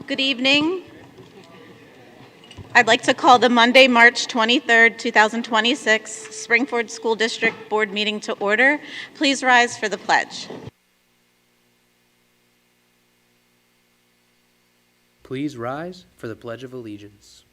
Good evening. I'd like to call the Monday, March 23rd, 2026 Springford School District Board meeting to order. Please rise for the pledge. Please rise for the Pledge of Allegiance.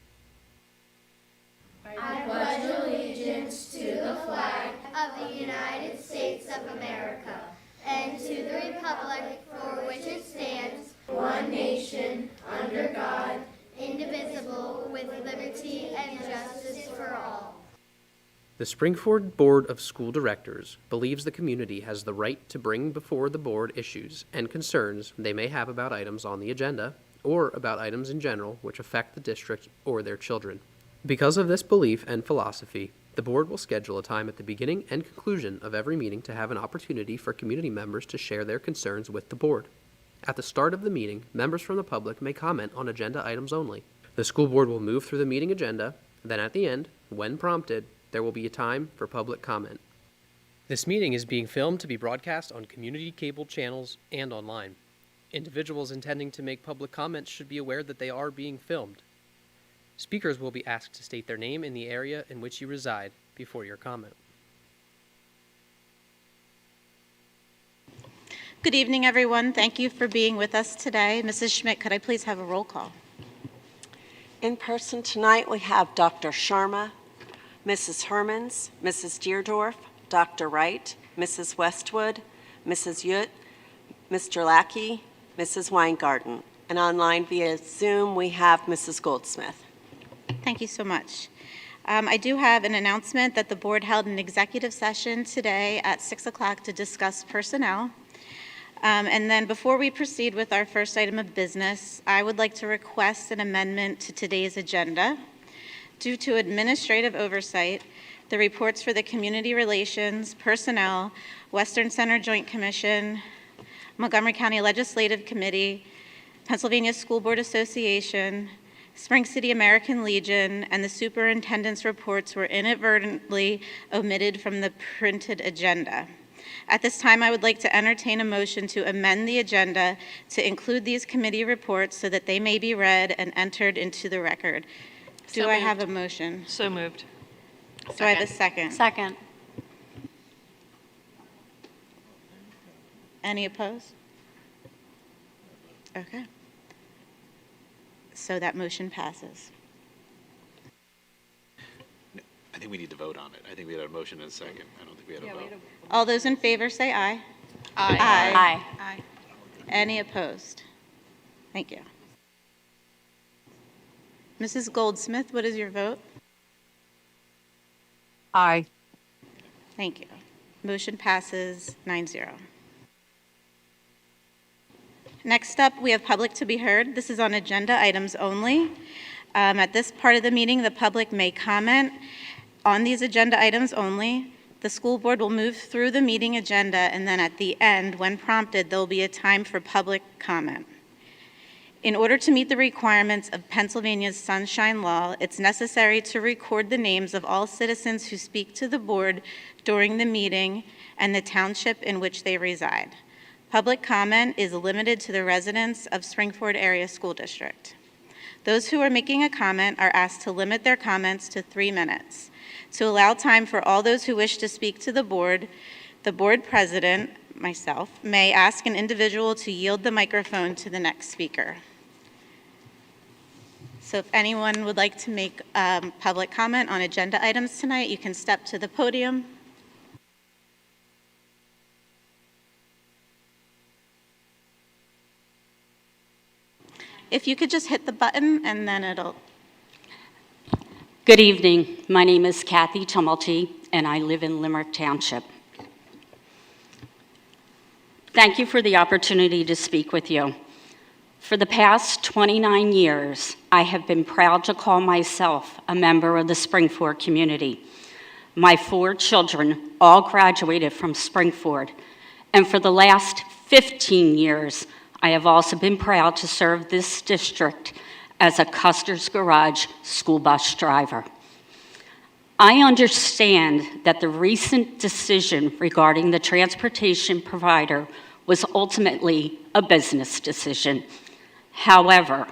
I pledge allegiance to the flag of the United States of America and to the republic for which it stands, one nation, under God, indivisible, with liberty and justice for all. The Springford Board of School Directors believes the community has the right to bring before the board issues and concerns they may have about items on the agenda or about items in general which affect the district or their children. Because of this belief and philosophy, the board will schedule a time at the beginning and conclusion of every meeting to have an opportunity for community members to share their concerns with the board. At the start of the meeting, members from the public may comment on agenda items only. The school board will move through the meeting agenda, then at the end, when prompted, there will be a time for public comment. This meeting is being filmed to be broadcast on community cable channels and online. Individuals intending to make public comments should be aware that they are being filmed. Speakers will be asked to state their name and the area in which you reside before your comment. Good evening, everyone. Thank you for being with us today. Mrs. Schmidt, could I please have a roll call? In person tonight, we have Dr. Sharma, Mrs. Hermans, Mrs. Deerdorf, Dr. Wright, Mrs. Westwood, Mrs. Yut, Mr. Lackey, Mrs. Weingarten. And online via Zoom, we have Mrs. Goldsmith. Thank you so much. I do have an announcement that the board held an executive session today at 6 o'clock to discuss personnel. And then before we proceed with our first item of business, I would like to request an amendment to today's agenda. Due to administrative oversight, the reports for the Community Relations, Personnel, Western Center Joint Commission, Montgomery County Legislative Committee, Pennsylvania School Board Association, Spring City American Legion, and the superintendent's reports were inadvertently omitted from the printed agenda. At this time, I would like to entertain a motion to amend the agenda to include these committee reports so that they may be read and entered into the record. Do I have a motion? So moved. Do I have a second? Second. Any opposed? Okay. So that motion passes. I think we need to vote on it. I think we had a motion and a second. I don't think we had a vote. All those in favor say aye. Aye. Aye. Aye. Any opposed? Thank you. Mrs. Goldsmith, what is your vote? Aye. Thank you. Motion passes 9-0. Next up, we have public to be heard. This is on agenda items only. At this part of the meeting, the public may comment on these agenda items only. The school board will move through the meeting agenda, and then at the end, when prompted, there will be a time for public comment. In order to meet the requirements of Pennsylvania's Sunshine Law, it's necessary to record the names of all citizens who speak to the board during the meeting and the township in which they reside. Public comment is limited to the residents of Springford Area School District. Those who are making a comment are asked to limit their comments to 3 minutes. To allow time for all those who wish to speak to the board president, myself, may ask an individual to yield the microphone to the next speaker. So if anyone would like to make public comment on agenda items tonight, you can step to the podium. If you could just hit the button and then it'll... Good evening. My name is Kathy Tumulty, and I live in Limerick Township. Thank you for the opportunity to speak with you. For the past 29 years, I have been proud to call myself a member of the Springford community. My 4 children all graduated from Springford, and for the last 15 years, I have also been proud to serve this district as a Custer's Garage school bus driver. I understand that the recent decision regarding the transportation provider was ultimately a business decision. However,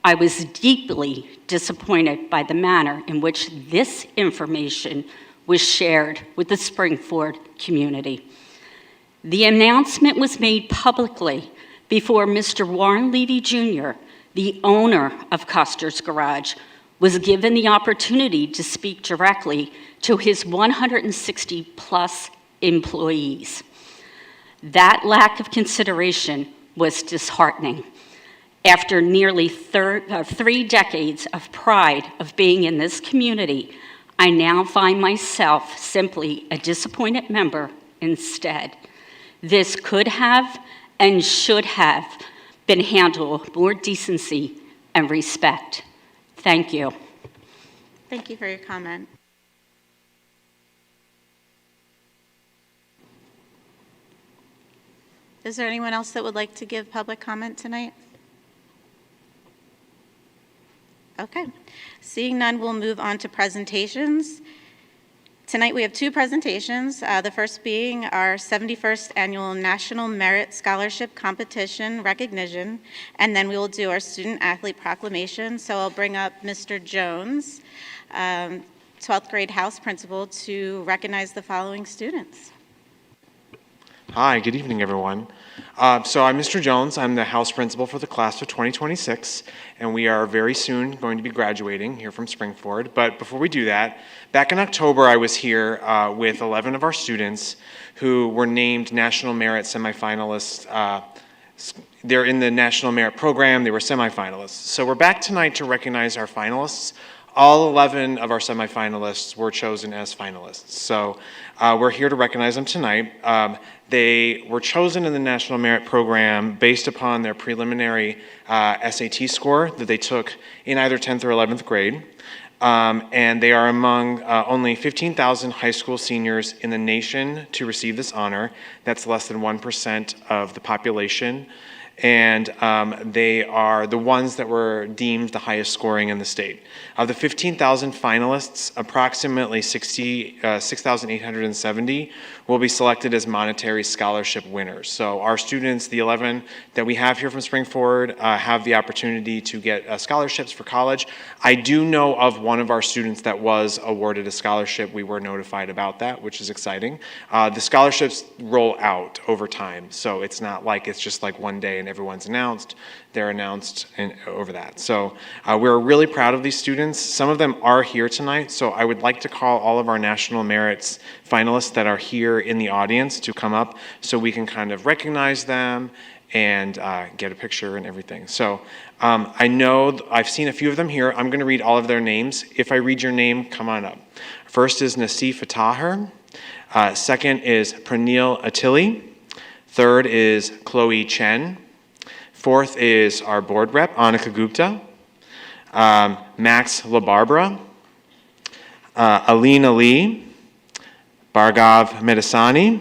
I was deeply disappointed by the manner in which this information was shared with the Springford community. The announcement was made publicly before Mr. Warren Levy Jr., the owner of Custer's Garage, was given the opportunity to speak directly to his 160-plus employees. That lack of consideration was disheartening. After nearly 3 decades of pride of being in this community, I now find myself simply a disappointed member instead. This could have and should have been handled with more decency and respect. Thank you. Thank you for your comment. Is there anyone else that would like to give public comment tonight? Okay. Seeing none, we'll move on to presentations. Tonight we have 2 presentations, the first being our 71st Annual National Merit Scholarship Competition recognition, and then we will do our Student Athlete Proclamation. So I'll bring up Mr. Jones, 12th grade House Principal, to recognize the following students. Hi, good evening, everyone. So I'm Mr. Jones. I'm the House Principal for the class of 2026, and we are very soon going to be graduating here from Springford. But before we do that, back in October, I was here with 11 of our students who were named National Merit semifinalists. They're in the National Merit Program. They were semifinalists. So we're back tonight to recognize our finalists. All 11 of our semifinalists were chosen as finalists. So we're here to recognize them tonight. They were chosen in the National Merit Program based upon their preliminary SAT score that they took in either 10th or 11th grade. And they are among only 15,000 high school seniors in the nation to receive this honor. That's less than 1% of the population. And they are the ones that were deemed the highest scoring in the state. Of the 15,000 finalists, approximately 6,870 will be selected as monetary scholarship winners. So our students, the 11 that we have here from Springford, have the opportunity to get scholarships for college. I do know of one of our students that was awarded a scholarship. We were notified about that, which is exciting. The scholarships roll out over time, so it's not like it's just like one day and everyone's announced. They're announced over that. So we're really proud of these students. Some of them are here tonight, so I would like to call all of our National Merits finalists that are here in the audience to come up so we can kind of recognize them and get a picture and everything. So I know I've seen a few of them here. I'm going to read all of their names. If I read your name, come on up. First is Nasif Ataher. Second is Pranil Attili. Third is Chloe Chen. Fourth is our board rep, Annika Gupta. Max LaBarbara. Alina Lee. Bhargav Medasani.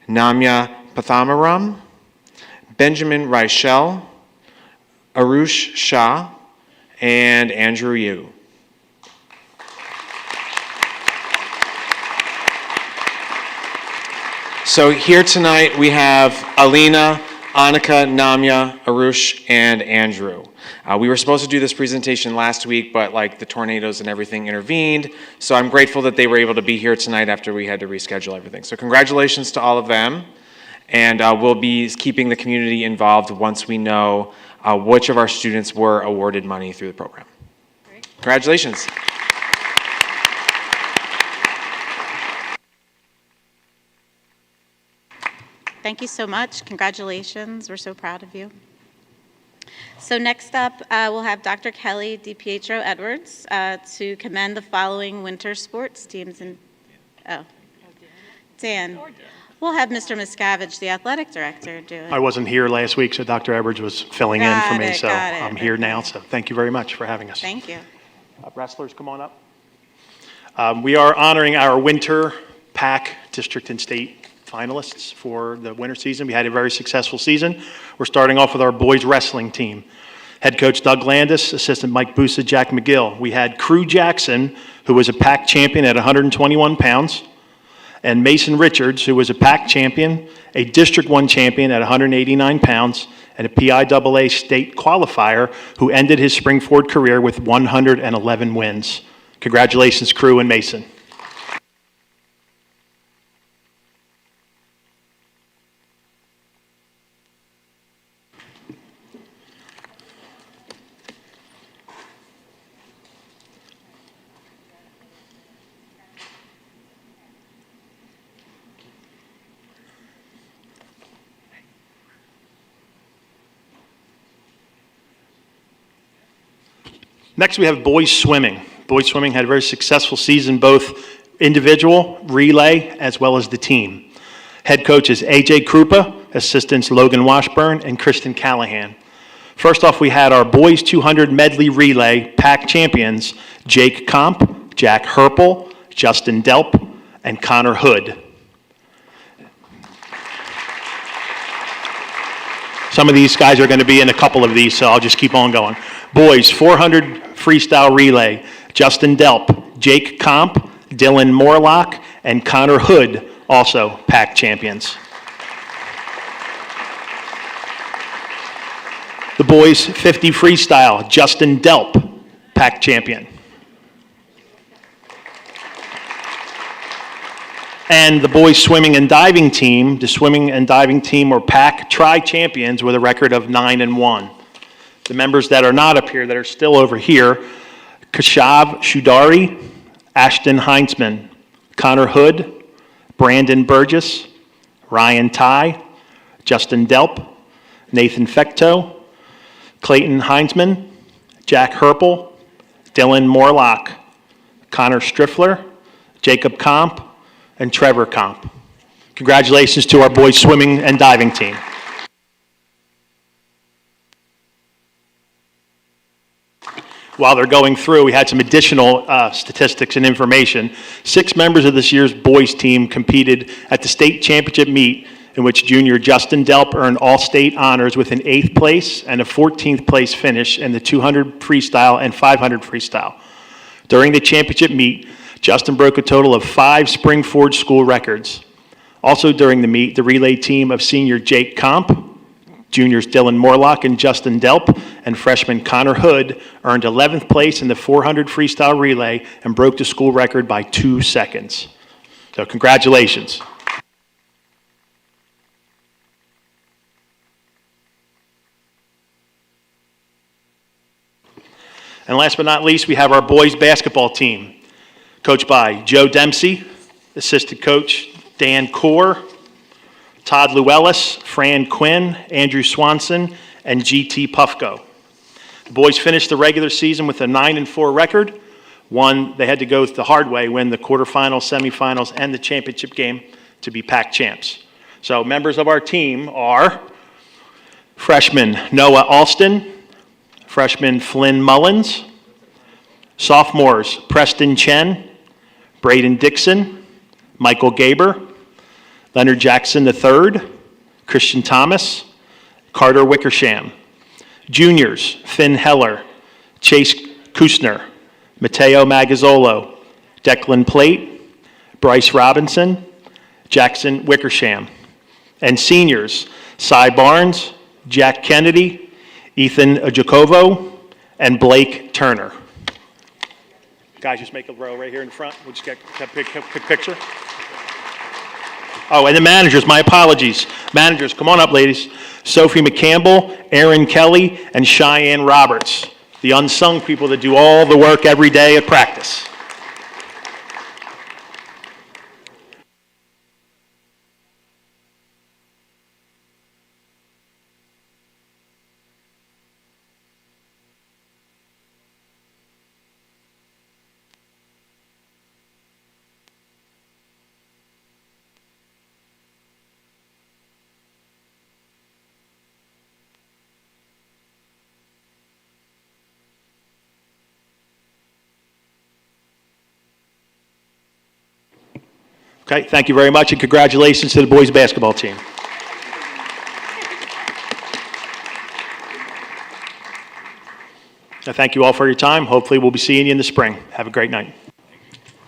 Namya Pathamaram. Benjamin Reichel. Arush Shah. And Andrew Yu. So here tonight we have Alina, Annika, Namya, Arush, and Andrew. We were supposed to do this presentation last week, but like the tornadoes and everything intervened. So I'm grateful that they were able to be here tonight after we had to reschedule everything. So congratulations to all of them. And we'll be keeping the community involved once we know which of our students were awarded money through the program. Great. Congratulations. Thank you so much. Congratulations. We're so proud of you. So next up, we'll have Dr. Kelly DiPietro Edwards to commend the following winter sports teams. Dan. We'll have Mr. Miscavige, the athletic director, do it. I wasn't here last week, so Dr. Edwards was filling in for me, so got it. I'm here now. So thank you very much for having us. Thank you. Wrestlers, come on up. We are honoring our winter PAC district and state finalists for the winter season. We had a very successful season. We're starting off with our boys wrestling team. Head coach Doug Landis, assistant Mike Busa, Jack McGill. We had Crew Jackson, who was a PAC champion at 121 pounds, and Mason Richards, who was a PAC champion, a District 1 champion at 189 pounds, and a PIAA state qualifier who ended his Springford career with 111 wins. Congratulations, crew and Mason. Next, we have boys swimming. Boys swimming had a very successful season, both individual, relay, as well as the team. Head coaches A.J. Krupa, assistants Logan Washburn, and Kristen Callahan. First off, we had our boys 200 medley relay pack champions, Jake Comp, Jack Herpel, Justin Delp, and Connor Hood. Some of these guys are going to be in a couple of these, so I'll just keep on going. Boys 400 freestyle relay, Justin Delp, Jake Comp, Dylan Morlock, and Connor Hood, also pack champions. The boys 50 freestyle, Justin Delp, pack champion. And the boys swimming and diving team, the swimming and diving team were pack tri-champions with a record of 9-1. The members that are not up here, that are still over here, Kashav Shudari, Ashton Heinzman, Connor Hood, Brandon Burgess, Ryan Ty, Justin Delp, Nathan Fecto, Clayton Heinzman, Jack Herpel, Dylan Morlock, Connor Striffler, Jacob Comp, and Trevor Comp. Congratulations to our boys swimming and diving team. While they're going through, we had some additional statistics and information. 6 members of this year's boys team competed at the state championship meet, in which junior Justin Delp earned all-state honors with an 8th place and a 14th place finish in the 200 freestyle and 500 freestyle. During the championship meet, Justin broke a total of 5 Springford school records. Also during the meet, the relay team of senior Jake Comp, juniors Dylan Morlock and Justin Delp, and freshman Connor Hood earned 11th place in the 400 freestyle relay and broke the school record by 2 seconds. So congratulations. And last but not least, we have our boys basketball team, coached by Joe Dempsey, assistant coach Dan Core, Todd Llewellys, Fran Quinn, Andrew Swanson, and G.T. Puffko. The boys finished the regular season with a 9-4 record. They had to go the hard way, win the quarterfinals, semifinals, and the championship game to be PAC champs. So members of our team are freshman Noah Alston, freshman Flynn Mullins, sophomores Preston Chen, Braden Dixon, Michael Gaber, Leonard Jackson III, Christian Thomas, Carter Wickersham. Juniors, Finn Heller, Chase Kusner, Mateo Magazzolo, Declan Plate, Bryce Robinson, Jackson Wickersham. And seniors, Cy Barnes, Jack Kennedy, Ethan Jacovo, and Blake Turner. Guys, just make a row right here in front. We'll just get a quick picture. Oh, and the managers, my apologies. Managers, come on up, ladies. Sophie McCampbell, Aaron Kelly, and Cheyenne Roberts, the unsung people that do all the work every day at practice. Okay, thank you very much, and congratulations to the boys basketball team. I thank you all for your time. Hopefully, we'll be seeing you in the spring. Have a great night.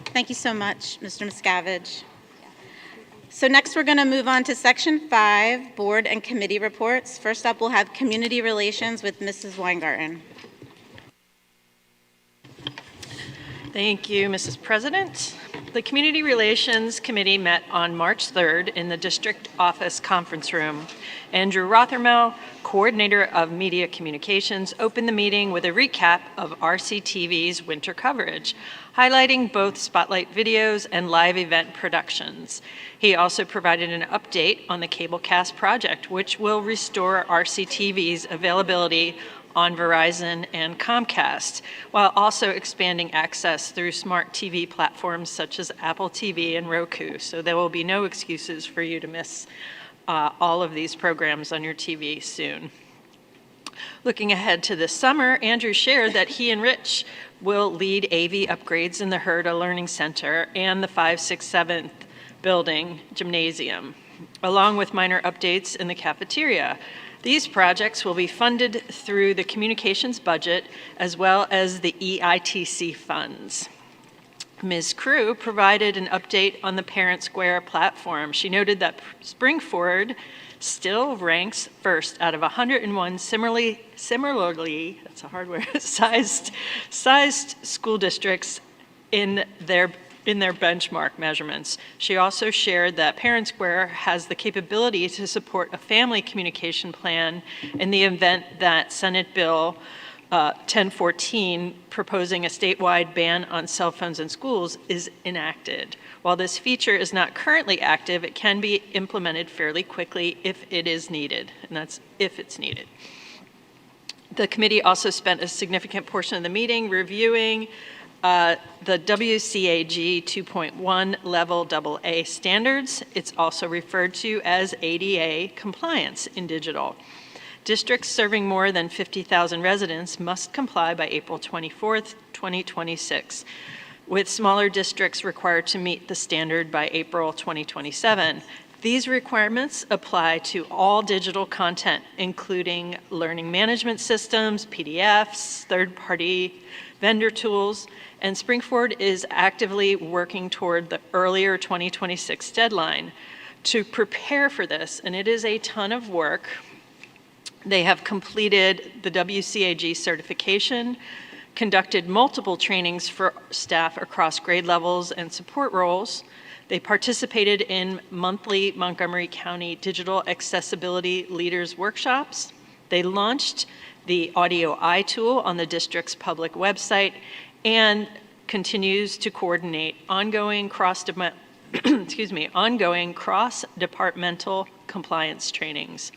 Thank you so much, Mr. Miscavige. So next, we're going to move on to Section 5, Board and Committee Reports. First up, we'll have Community Relations with Mrs. Weingarten. Thank you, Mrs. President. The Community Relations Committee met on March 3rd in the District Office Conference Room. Andrew Rothermel, Coordinator of Media Communications, opened the meeting with a recap of RCTV's winter coverage, highlighting both spotlight videos and live event productions. He also provided an update on the Cablecast project, which will restore RCTV's availability on Verizon and Comcast, while also expanding access through smart TV platforms such as Apple TV and Roku. So there will be no excuses for you to miss all of these programs on your TV soon. Looking ahead to this summer, Andrew shared that he and Rich will lead AV upgrades in the Herda Learning Center and the 5th, 6th, 7th building gymnasium, along with minor updates in the cafeteria. These projects will be funded through the communications budget as well as the EITC funds. Ms. Crew provided an update on the Parent Square platform. She noted that Springford still ranks first out of 101 similarly, that's a hard word, sized school districts in their benchmark measurements. She also shared that Parent Square has the capability to support a family communication plan in the event that Senate Bill 1014, proposing a statewide ban on cell phones in schools, is enacted. While this feature is not currently active, it can be implemented fairly quickly if it is needed, and that's if it's needed. The committee also spent a significant portion of the meeting reviewing the WCAG 2.1 level AA standards. It's also referred to as ADA compliance in digital. Districts serving more than 50,000 residents must comply by April 24th, 2026, with smaller districts required to meet the standard by April 2027. These requirements apply to all digital content, including learning management systems, PDFs, third-party vendor tools, and Springford is actively working toward the earlier 2026 deadline. To prepare for this, and it is a ton of work, they have completed the WCAG certification, conducted multiple trainings for staff across grade levels and support roles. They participated in monthly Montgomery County Digital Accessibility Leaders Workshops. They launched the Audio Eye tool on the district's public website and continues to coordinate ongoing cross-departmental compliance trainings.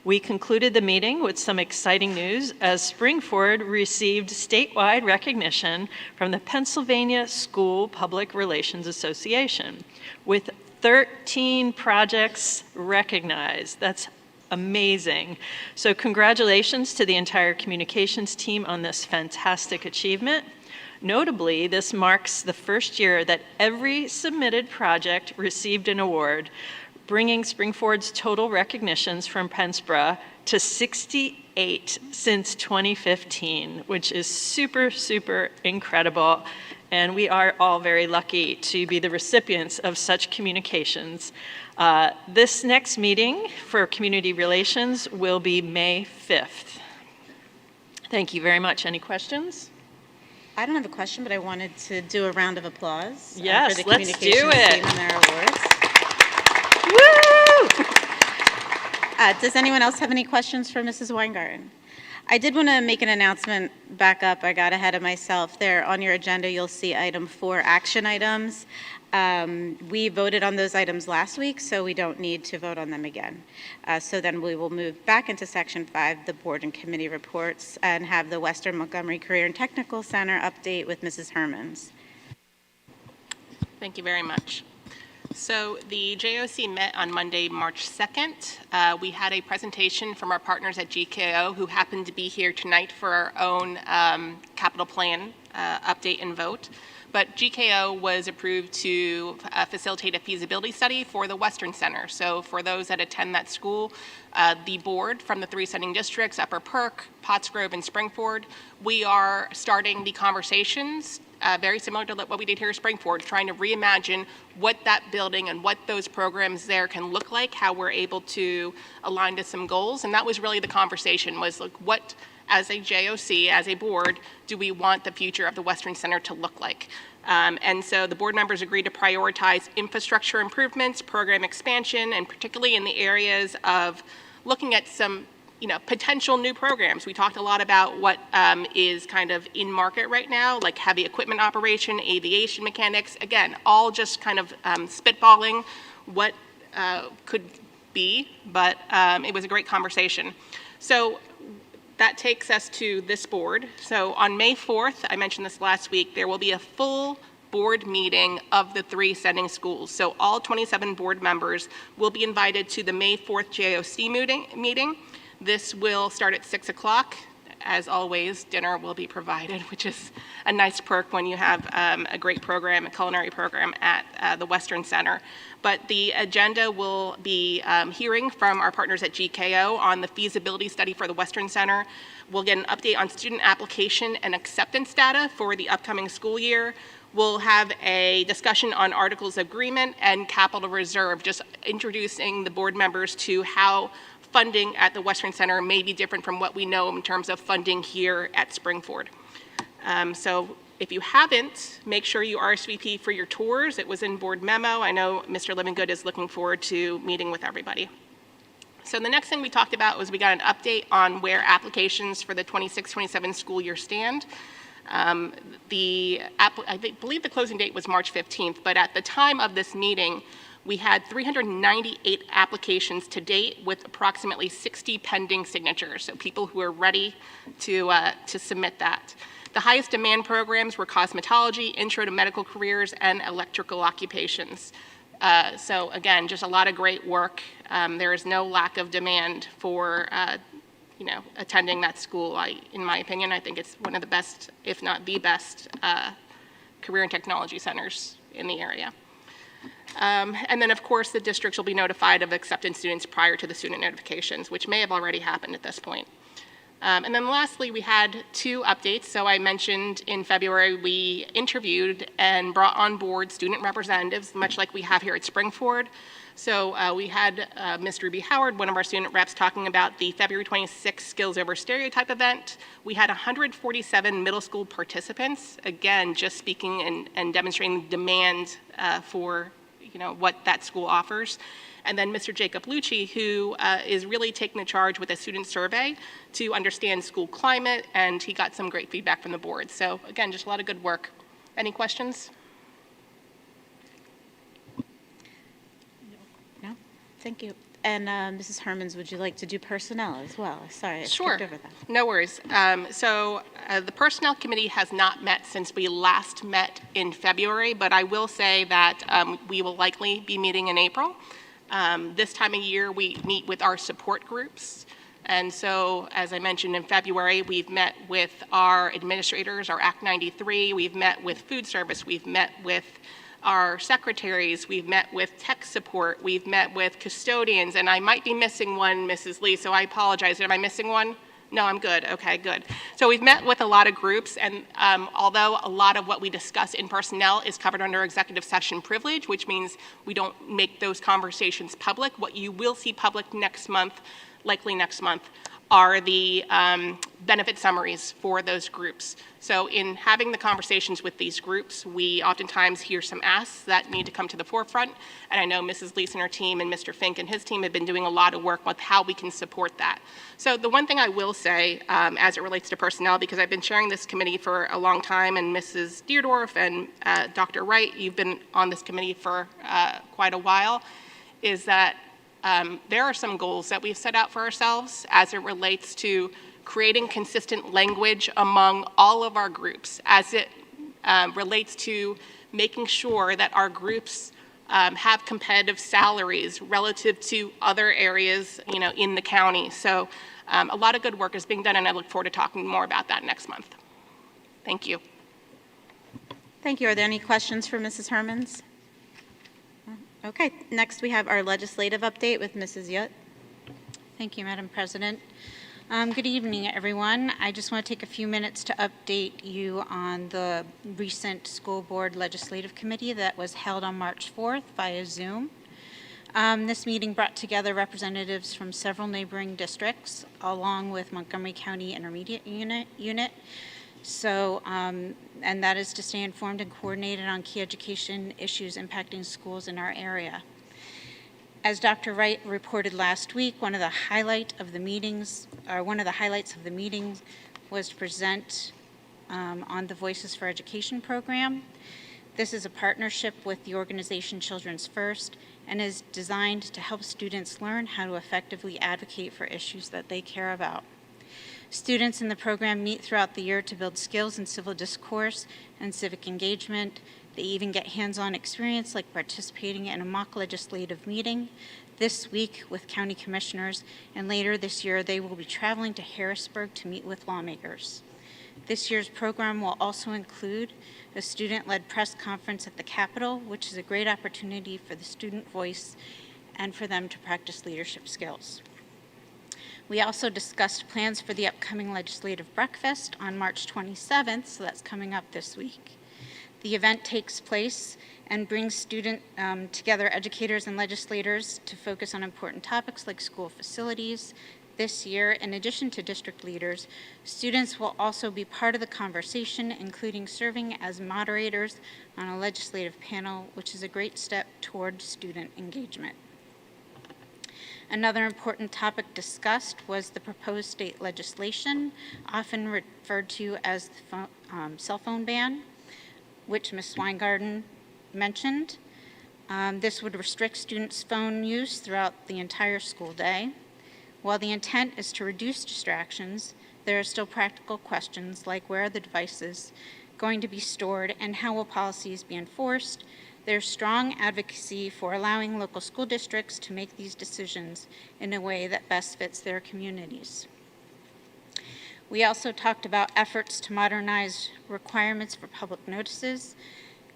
We concluded the meeting with some exciting news as Springford received statewide recognition from the Pennsylvania School Public Relations Association, with 13 projects recognized. That's amazing. So congratulations to the entire communications team on this fantastic achievement. Notably, this marks the first year that every submitted project received an award, bringing Springford's total recognitions from PennSPRA to 68 since 2015, which is super, super incredible. And we are all very lucky to be the recipients of such communications. This next meeting for Community Relations will be May 5th. Thank you very much. Any questions? I don't have a question, but I wanted to do a round of applause Yes, for the let's do communications it. team and their awards. Woo! Does anyone else have any questions for Mrs. Weingarten? I did want to make an announcement back up. I got ahead of myself. There on your agenda, you'll see item 4, action items. We voted on those items last week, so we don't need to vote on them again. So then we will move back into Section 5, the board and committee reports, and have the Western Montgomery Career and Technical Center update with Mrs. Hermans. Thank you very much. So the JOC met on Monday, March 2nd. We had a presentation from our partners at GKO who happened to be here tonight for our own capital plan update and vote. But GKO was approved to facilitate a feasibility study for the Western Center. So for those that attend that school, the board from the 3 sending districts, Upper Perk, Pottsgrove, and Springford, we are starting the conversations very similar to what we did here at Springford, trying to reimagine what that building and what those programs there can look like, how we're able to align to some goals. And that was really the conversation, was like, what, as a JOC, as a board, do we want the future of the Western Center to look like? And so the board members agreed to prioritize infrastructure improvements, program expansion, and particularly in the areas of looking at some potential new programs. We talked a lot about what is kind of in market right now, like heavy equipment operation, aviation mechanics, again, all just kind of spitballing what could be, but it was a great conversation. So that takes us to this board. So on May 4th, I mentioned this last week, there will be a full board meeting of the 3 sending schools. So all 27 board members will be invited to the May 4th JOC meeting. This will start at 6 o'clock. As always, dinner will be provided, which is a nice perk when you have a great program, a culinary program at the Western Center. But the agenda will be hearing from our partners at GKO on the feasibility study for the Western Center. We'll get an update on student application and acceptance data for the upcoming school year. We'll have a discussion on articles of agreement and capital reserve, just introducing the board members to how funding at the Western Center may be different from what we know in terms of funding here at Springford. So if you haven't, make sure you RSVP for your tours. It was in board memo. I know Mr. Livingood is looking forward to meeting with everybody. So the next thing we talked about was we got an update on where applications for the 26-27 school year stand. I believe the closing date was March 15th, but at the time of this meeting, we had 398 applications to date with approximately 60 pending signatures, so people who are ready to submit that. The highest demand programs were cosmetology, intro to medical careers, and electrical occupations. So again, just a lot of great work. There is no lack of demand for attending that school. In my opinion, I think it's one of the best, if not the best, career and technology centers in the area. And then, of course, the districts will be notified of acceptance students prior to the student notifications, which may have already happened at this point. And then lastly, we had 2 updates. So I mentioned in February, we interviewed and brought on board student representatives, much like we have here at Springford. So we had Ms. Ruby Howard, one of our student reps, talking about the February 26th Skills Over Stereotype event. We had 147 middle school participants, again, just speaking and demonstrating demand for what that school offers. And then Mr. Jacob Lucci, who is really taking the charge with a student survey to understand school climate, and he got some great feedback from the board. So again, just a lot of good work. Any questions? No? Thank you. And Mrs. Hermans, would you like to do personnel as well? Sorry, I Sure. skipped over that. No worries. So the Personnel Committee has not met since we last met in February, but I will say that we will likely be meeting in April. This time of year, we meet with our support groups. And so, as I mentioned in February, we've met with our administrators, our Act 93. We've met with food service. We've met with our secretaries. We've met with tech support. We've met with custodians. And I might be missing one, Mrs. Lee, so I apologize. Am I missing one? No, I'm good. Okay, good. So we've met with a lot of groups, and although a lot of what we discuss in personnel is covered under executive session privilege, which means we don't make those conversations public, what you will see public next month, likely next month, are the benefit summaries for those groups. So in having the conversations with these groups, we oftentimes hear some asks that need to come to the forefront. And I know Mrs. Lees and her team and Mr. Fink and his team have been doing a lot of work with how we can support that. So the one thing I will say as it relates to personnel, because I've been chairing this committee for a long time, and Mrs. Deerdorf and Dr. Wright, you've been on this committee for quite a while, is that there are some goals that we've set out for ourselves as it relates to creating consistent language among all of our groups, as it relates to making sure that our groups have competitive salaries relative to other areas, in the county. So a lot of good work is being done, and I look forward to talking more about that next month. Thank you. Thank you. Are there any questions for Mrs. Hermans? Okay, next we have our legislative update with Mrs. Yutt. Thank you, Madam President. Good evening, everyone. I just want to take a few minutes to update you on the recent school board legislative committee that was held on March 4th via Zoom. This meeting brought together representatives from several neighboring districts, along with Montgomery County Intermediate Unit. So, and that is to stay informed and coordinated on key education issues impacting schools in our area. As Dr. Wright reported last week, one of the highlights of the meeting was to present on the Voices for Education program. This is a partnership with the organization Children's First and is designed to help students learn how to effectively advocate for issues that they care about. Students in the program meet throughout the year to build skills in civil discourse and civic engagement. They even get hands-on experience like participating in a mock legislative meeting this week with county commissioners, and later this year they will be traveling to Harrisburg to meet with lawmakers. This year's program will also include a student-led press conference at the Capitol, which is a great opportunity for the student voice and for them to practice leadership skills. We also discussed plans for the upcoming legislative breakfast on March 27th, so that's coming up this week. The event takes place and brings together educators and legislators to focus on important topics like school facilities. This year, in addition to district leaders, students will also be part of the conversation, including serving as moderators on a legislative panel, which is a great step toward student engagement. Another important topic discussed was the proposed state legislation, often referred to as the cell phone ban, which Ms. Weingarten mentioned. This would restrict students' phone use throughout the entire school day. While the intent is to reduce distractions, there are still practical questions like where are the devices going to be stored and how will policies be enforced. There's strong advocacy for allowing local school districts to make these decisions in a way that best fits their communities. We also talked about efforts to modernize requirements for public notices.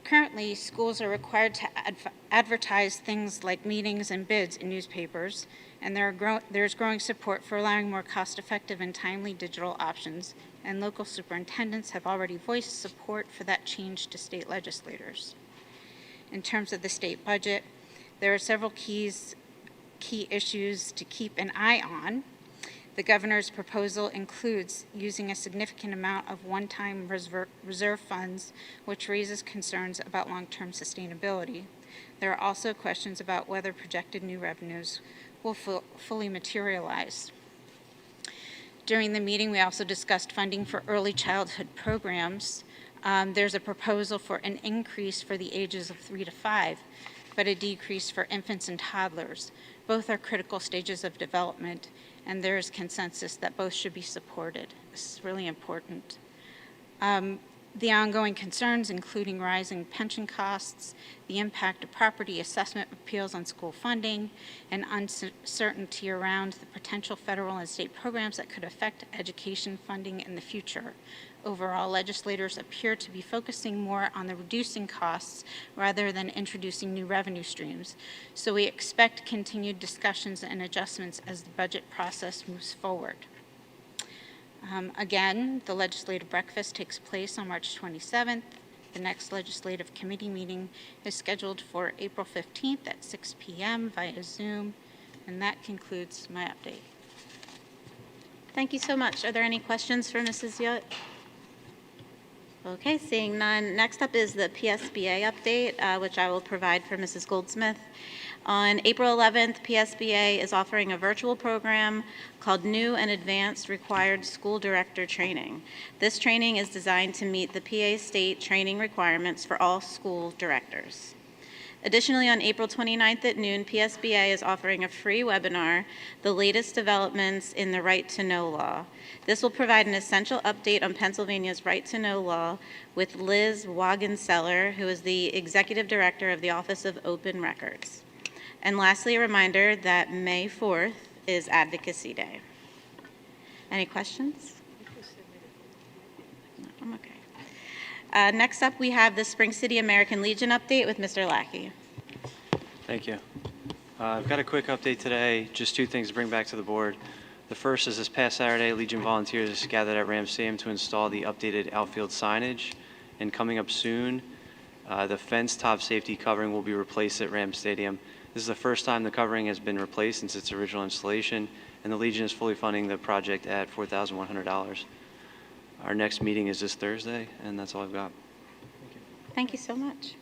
Currently, schools are required to advertise things like meetings and bids in newspapers, and there's growing support for allowing more cost-effective and timely digital options, and local superintendents have already voiced support for that change to state legislators. In terms of the state budget, there are several key issues to keep an eye on. The governor's proposal includes using a significant amount of one-time reserve funds, which raises concerns about long-term sustainability. There are also questions about whether projected new revenues will fully materialize. During the meeting, we also discussed funding for early childhood programs. There's a proposal for an increase for the ages of 3 to 5, but a decrease for infants and toddlers. Both are critical stages of development, and there is consensus that both should be supported. This is really important. The ongoing concerns, including rising pension costs, the impact of property assessment appeals on school funding, and uncertainty around the potential federal and state programs that could affect education funding in the future. Overall, legislators appear to be focusing more on the reducing costs rather than introducing new revenue streams. So we expect continued discussions and adjustments as the budget process moves forward. Again, the legislative breakfast takes place on March 27th. The next legislative committee meeting is scheduled for April 15th at 6 p.m. via Zoom. And that concludes my update. Thank you so much. Are there any questions for Mrs. Yut? Okay, seeing none. Next up is the PSBA update, which I will provide for Mrs. Goldsmith. On April 11th, PSBA is offering a virtual program called New and Advanced Required School Director Training. This training is designed to meet the PA state training requirements for all school directors. Additionally, on April 29th at noon, PSBA is offering a free webinar, The Latest Developments in the Right to Know Law. This will provide an essential update on Pennsylvania's Right to Know law with Liz Wagenseller, who is the Executive Director of the Office of Open Records. And lastly, a reminder that May 4th is Advocacy Day. Any questions? No, I'm okay. Next up, we have the Spring City American Legion update with Mr. Lackey. Thank you. I've got a quick update today, just two things to bring back to the board. The first is this past Saturday, Legion volunteers gathered at Ram Stadium to install the updated outfield signage. And coming up soon, the fence top safety covering will be replaced at Ram Stadium. This is the first time the covering has been replaced since its original installation, and the Legion is fully funding the project at $4,100. Our next meeting is this Thursday, and that's all I've got. Thank you so much.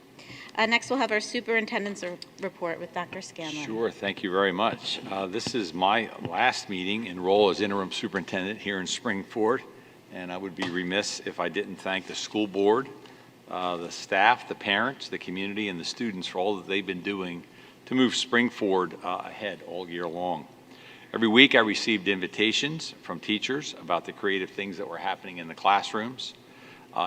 Next, we'll have our superintendent's report with Dr. Scanlon. Sure, thank you very much. This is my last meeting in role as interim superintendent here in Springford, and I would be remiss if I didn't thank the school board, the staff, the parents, the community, and the students for all that they've been doing to move Springford ahead all year long. Every week I received invitations from teachers about the creative things that were happening in the classrooms.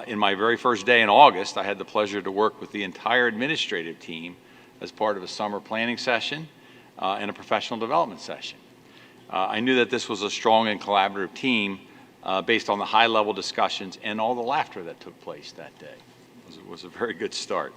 In my very first day in August, I had the pleasure to work with the entire administrative team as part of a summer planning session and a professional development session. I knew that this was a strong and collaborative team based on the high-level discussions and all the laughter that took place that day. It was a very good start.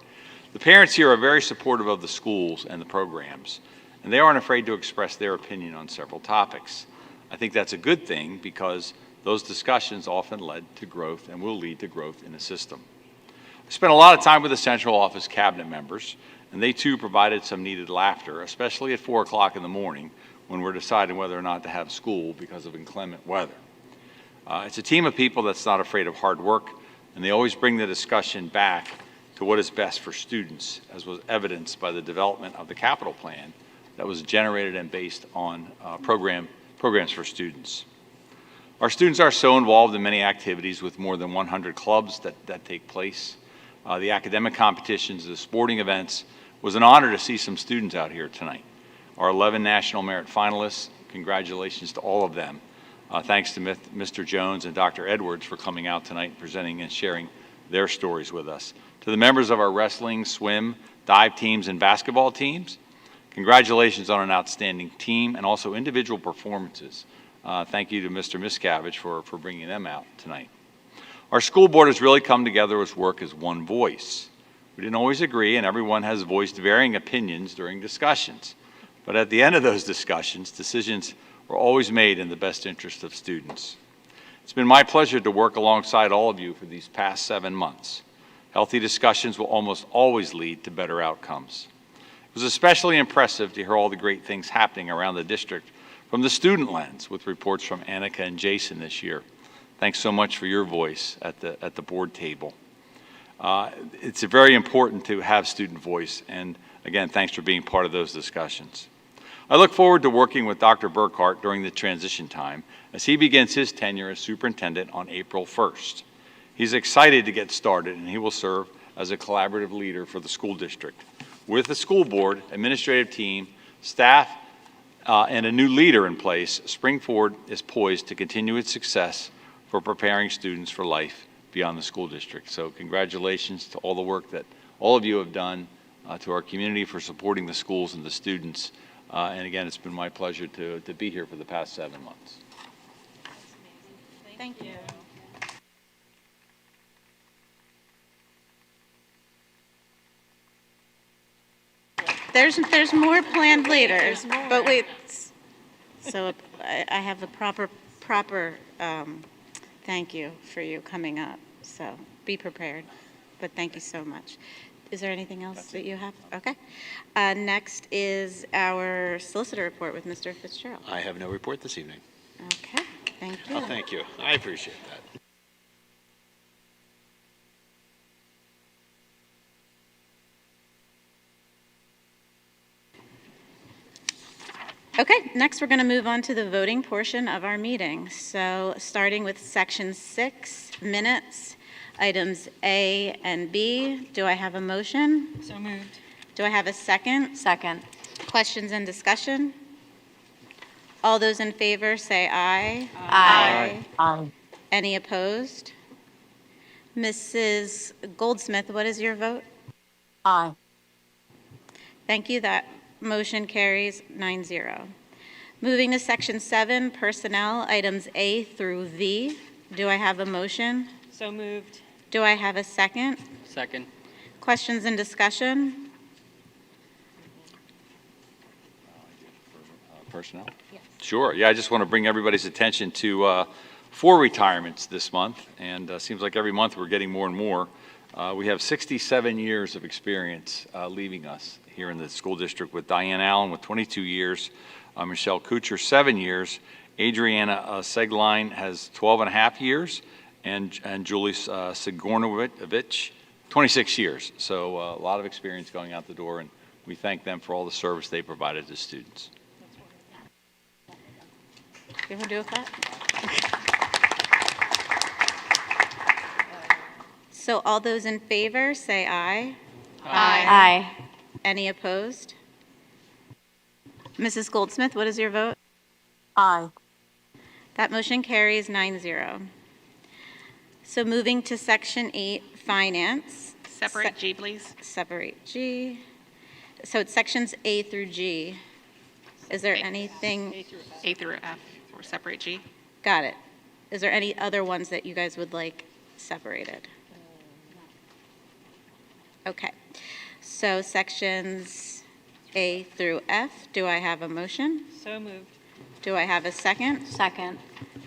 The parents here are very supportive of the schools and the programs, and they aren't afraid to express their opinion on several topics. I think that's a good thing because those discussions often led to growth and will lead to growth in the system. I spent a lot of time with the central office cabinet members, and they too provided some needed laughter, especially at 4 o'clock in the morning when we're deciding whether or not to have school because of inclement weather. It's a team of people that's not afraid of hard work, and they always bring the discussion back to what is best for students, as was evidenced by the development of the capital plan that was generated and based on programs for students. Our students are so involved in many activities with more than 100 clubs that take place. The academic competitions, the sporting events. It was an honor to see some students out here tonight. Our 11 National Merit finalists, congratulations to all of them. Thanks to Mr. Jones and Dr. Edwards for coming out tonight, presenting and sharing their stories with us. To the members of our wrestling, swim, dive teams, and basketball teams, congratulations on an outstanding team and also individual performances. Thank you to Mr. Miscavige for bringing them out tonight. Our school board has really come together as work as one voice. We didn't always agree, and everyone has voiced varying opinions during discussions. But at the end of those discussions, decisions were always made in the best interest of students. It's been my pleasure to work alongside all of you for these past 7 months. Healthy discussions will almost always lead to better outcomes. It was especially impressive to hear all the great things happening around the district from the student lens with reports from Annika and Jason this year. Thanks so much for your voice at the board table. It's very important to have student voice, and again, thanks for being part of those discussions. I look forward to working with Dr. Burkhart during the transition time as he begins his tenure as superintendent on April 1st. He's excited to get started, and he will serve as a collaborative leader for the school district. With the school board, administrative team, staff, and a new leader in place, Springford is poised to continue its success for preparing students for life beyond the school district. So congratulations to all the work that all of you have done, to our community for supporting the schools and the students. And again, it's been my pleasure to be here for the past 7 months. Thank you. There's more planned later, but wait. So I have the proper thank you for you coming up. So be prepared. But thank you so much. Is there anything else that you have? Okay. Next is our solicitor report with Mr. Fitzgerald. I have no report this evening. Okay. Thank you. Oh, thank you. I appreciate that. Okay, next we're going to move on to the voting portion of our meeting. So starting with section 6, minutes, items A and B. Do I have a motion? So moved. Do I have a second? Second. Questions and discussion? All those in favor say aye. Aye. Any opposed? Mrs. Goldsmith, what is your vote? Aye. Thank you. That motion carries 9-0. Moving to section 7, personnel, items A through V. Do I have a motion? So moved. Do I have a second? Second. Questions and discussion? personnel? Yes. Sure. Yeah, I just want to bring everybody's attention to 4 retirements this month, and seems like every month we're getting more and more. We have 67 years of experience leaving us here in the school district, with Diane Allen with 22 years, Michelle Kuchar 7 years, Adriana Segline has 12 and a half years, and Julie Sigornovich 26 years. So a lot of experience going out the door, and we thank them for all the service they provided to students. You want to do a clap? So all those in favor, say aye. Aye. Any opposed? Mrs. Goldsmith, what is your vote? Aye. That motion carries 9-0. So moving to Section 8, Finance. Separate G, please. Separate G. So it's Sections A through G. Is there anything? A through F, or separate G. Got it. Is there any other ones that you guys would like separated? Okay. So Sections A through F, do I have a motion? So moved. Do I have a second? Second.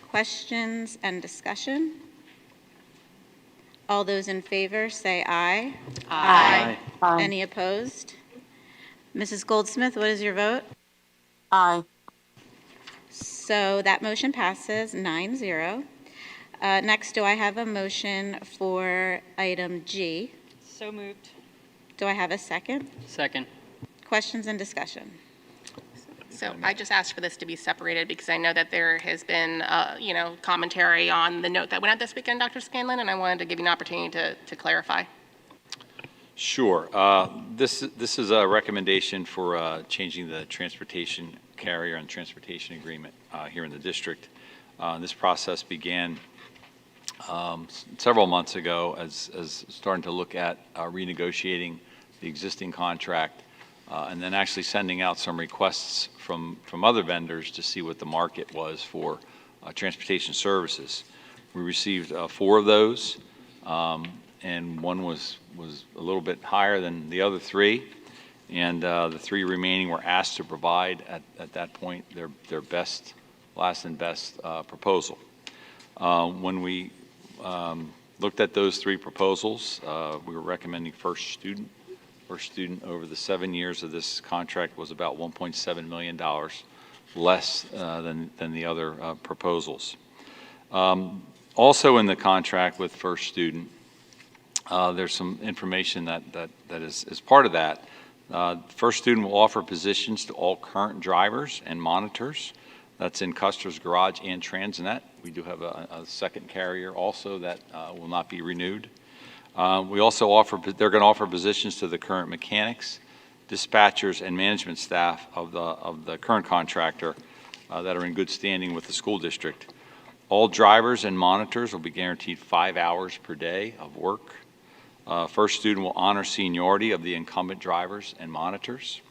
Questions and discussion? All those in favor, say aye. Aye. Any opposed? Mrs. Goldsmith, what is your vote? Aye. So that motion passes 9-0. Next, do I have a motion for item G? So moved. Do I have a second? Second. Questions and discussion? So I just asked for this to be separated because I know that there has been, commentary on the note that went out this weekend, Dr. Scanlon, and I wanted to give you an opportunity to clarify. Sure. This is a recommendation for changing the transportation carrier and transportation agreement here in the district. This process began several months ago as starting to look at renegotiating the existing contract, and then actually sending out some requests from other vendors to see what the market was for transportation services. We received 4 of those, and one was a little bit higher than the other 3, and the 3 remaining were asked to provide at that point their best, last and best proposal. When we looked at those 3 proposals, we were recommending first student. First student over the 7 years of this contract was about $1.7 million less than the other proposals. Also in the contract with first student, there's some information that is part of that. First student will offer positions to all current drivers and monitors. That's in Custer's Garage and Transnet. We do have a second carrier also that will not be renewed. We also they're going to offer positions to the current mechanics, dispatchers, and management staff of the current contractor that are in good standing with the school district. All drivers and monitors will be guaranteed 5 hours per day of work. First student will honor seniority of the incumbent drivers and monitors.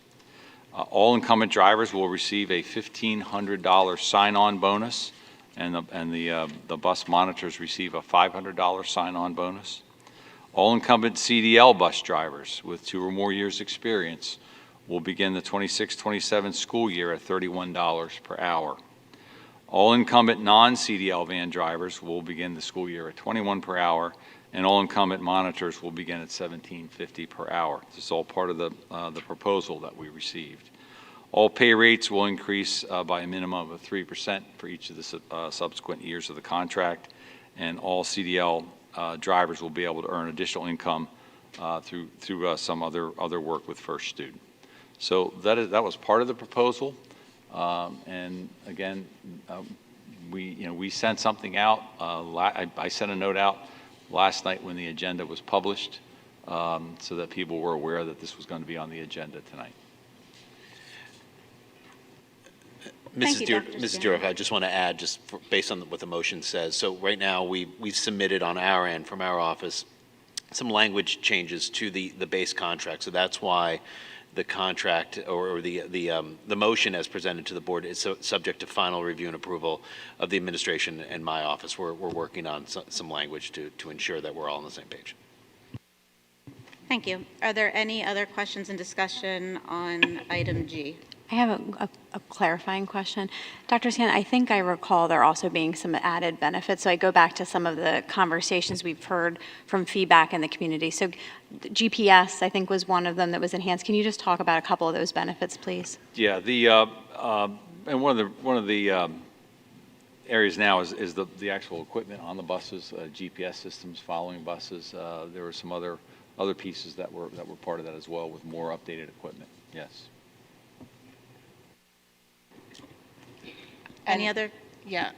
All incumbent drivers will receive a $1,500 sign-on bonus, and the bus monitors receive a $500 sign-on bonus. All incumbent CDL bus drivers with 2 or more years' experience will begin the 26-27 school year at $31 per hour. All incumbent non-CDL van drivers will begin the school year at $21 per hour, and all incumbent monitors will begin at $17.50 per hour. This is all part of the proposal that we received. All pay rates will increase by a minimum of 3% for each of the subsequent years of the contract, and all CDL drivers will be able to earn additional income through some other work with first student. So that was part of the proposal, and again, we sent something out. I sent a note out last night when the agenda was published, so that people were aware that this was going to be on the agenda tonight. Mrs. Duriff, I just want to add, based on what the motion says. So right now, we've submitted on our end from our office some language changes to the base contract. So that's why the contract or the motion as presented to the board is subject to final review and approval of the administration and my office. We're working on some language to ensure that we're all on the same page. Thank you. Are there any other questions and discussion on item G? I have a clarifying question. Dr. Scan, I think I recall there also being some added benefits. So I go back to some of the conversations we've heard from feedback in the community. So GPS, I think, was one of them that was enhanced. Can you just talk about a couple of those benefits, please? Yeah, and one of the areas now is the actual equipment on the buses, GPS systems following buses. There were some other pieces that were part of that as well, with more updated equipment. Yes. Any other? Yeah,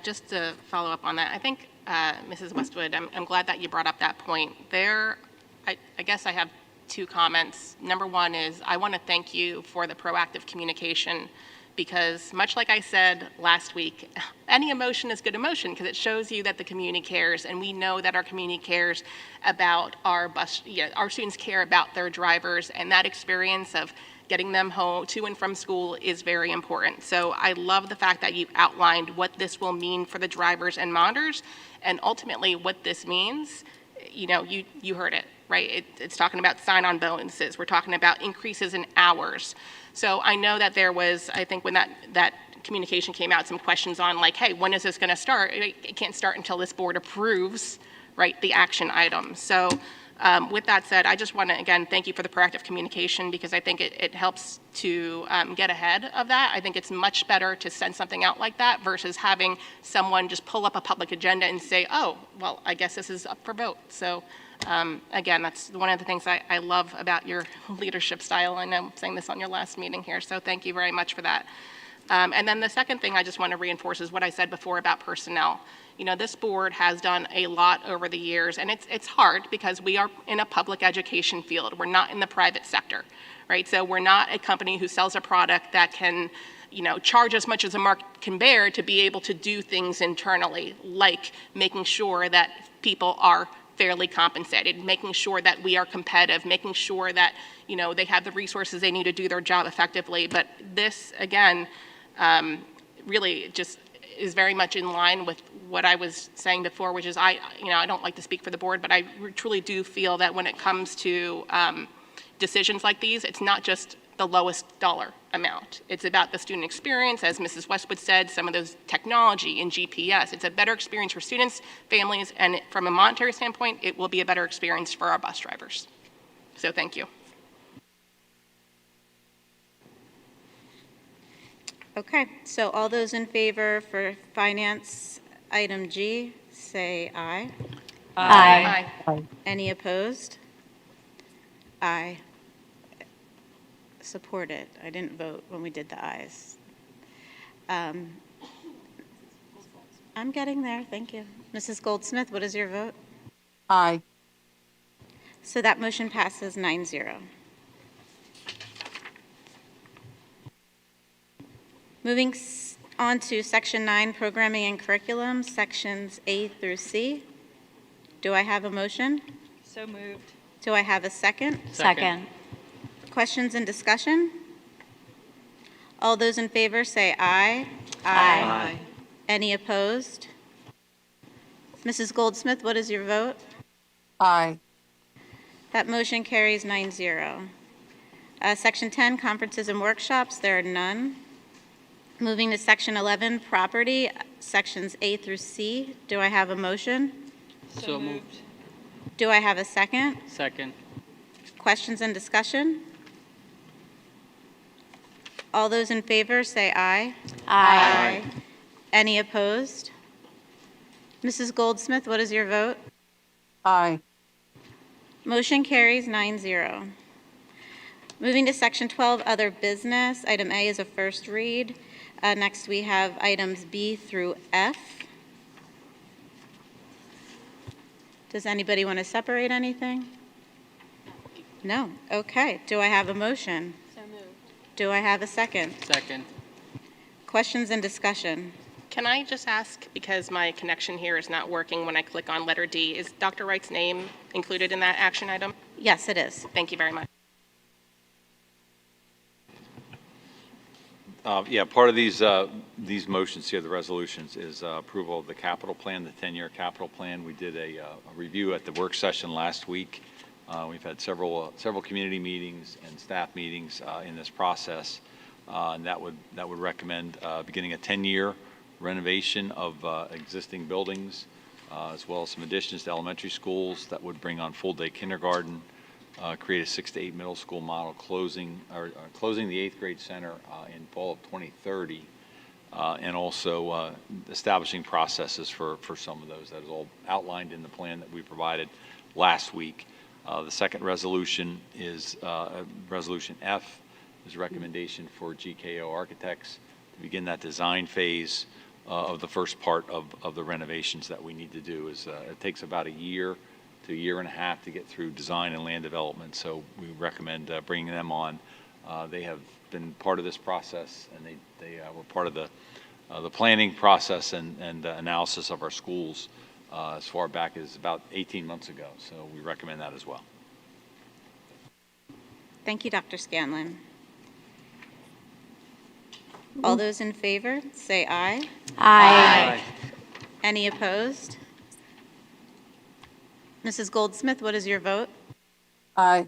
just to follow up on that, I think, Mrs. Westwood, I'm glad that you brought up that point. I guess I have two comments. Number one is I want to thank you for the proactive communication, because much like I said last week, any emotion is good emotion because it shows you that the community cares, and we know that our community cares about our students care about their drivers, and that experience of getting them home to and from school is very important. So I love the fact that you outlined what this will mean for the drivers and monitors, and ultimately what this means. You heard it, right? It's talking about sign-on bonuses. We're talking about increases in hours. So I know that there was, I think when that communication came out, some questions on like, hey, when is this going to start? It can't start until this board approves, right, the action item. So with that said, I just want to, again, thank you for the proactive communication, because I think it helps to get ahead of that. I think it's much better to send something out like that versus having someone just pull up a public agenda and say, oh, well, I guess this is up for vote. So again, that's one of the things I love about your leadership style. I know I'm saying this on your last meeting here, so thank you very much for that. And then the second thing I just want to reinforce is what I said before about personnel. This board has done a lot over the years, and it's hard because we are in a public education field. We're not in the private sector, right? So we're not a company who sells a product that can, charge as much as a market can bear to be able to do things internally, like making sure that people are fairly compensated, making sure that we are competitive, making sure that, they have the resources they need to do their job effectively. But this, again, really just is very much in line with what I was saying before, which is I don't like to speak for the board, but I truly do feel that when it comes to decisions like these, it's not just the lowest dollar amount. It's about the student experience, as Mrs. Westwood said, some of those technology and GPS. It's a better experience for students, families, and from a monetary standpoint, it will be a better experience for our bus drivers. So thank you. Okay, so all those in favor for finance item G, say aye. Aye. Any opposed? Aye. Support it. I didn't vote when we did the ayes. I'm getting there, thank you. Mrs. Goldsmith, what is your vote? Aye. So that motion passes 9-0. Moving on to Section 9, Programming and Curriculum, Sections A through C. Do I have a motion? So moved. Do I have a second? Second. Questions and discussion? All those in favor say aye. Aye. Any opposed? Mrs. Goldsmith, what is your vote? Aye. That motion carries 9-0. Section 10, Conferences and Workshops, there are none. Moving to Section 11, Property, Sections A through C. Do I have a motion? So moved. Do I have a second? Second. Questions and discussion? All those in favor say aye. Aye. Any opposed? Mrs. Goldsmith, what is your vote? Aye. Motion carries 9-0. Moving to Section 12, Other Business. Item A is a first read. Next, we have items B through F. Does anybody want to separate anything? No. Okay. Do I have a motion? So moved. Do I have a second? Second. Questions and discussion? Can I just ask, because my connection here is not working when I click on letter D, is Dr. Wright's name included in that action item? Yes, it is. Thank you very much. Yeah, part of these motions here, the resolutions, is approval of the capital plan, the 10-year capital plan. We did a review at the work session last week. We've had several community meetings and staff meetings in this process. and that would recommend beginning a 10-year renovation of existing buildings, as well as some additions to elementary schools that would bring on full-day kindergarten, create a 6 to 8 middle school model, closing the 8th grade center in fall of 2030, and also establishing processes for some of those. That is all outlined in the plan that we provided last week. The second resolution is Resolution F, is a recommendation for GKO Architects to begin that design phase of the first part of the renovations that we need to do. It takes about a year to a year and a half to get through design and land development, so we recommend bringing them on. They have been part of this process, and they were part of the planning process and analysis of our schools as far back as about 18 months ago, so we recommend that as well. Thank you, Dr. Scanlon. All those in favor, say aye. Aye. Any opposed? Mrs. Goldsmith, what is your vote? Aye.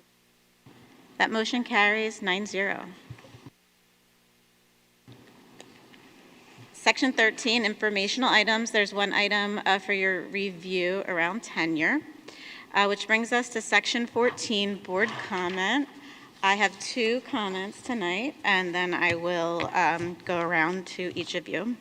That motion carries 9-0. Section 13, informational items. There's one item for your review around tenure, which brings us to Section 14, board comment. I have 2 comments tonight, and then I will go around to each of you.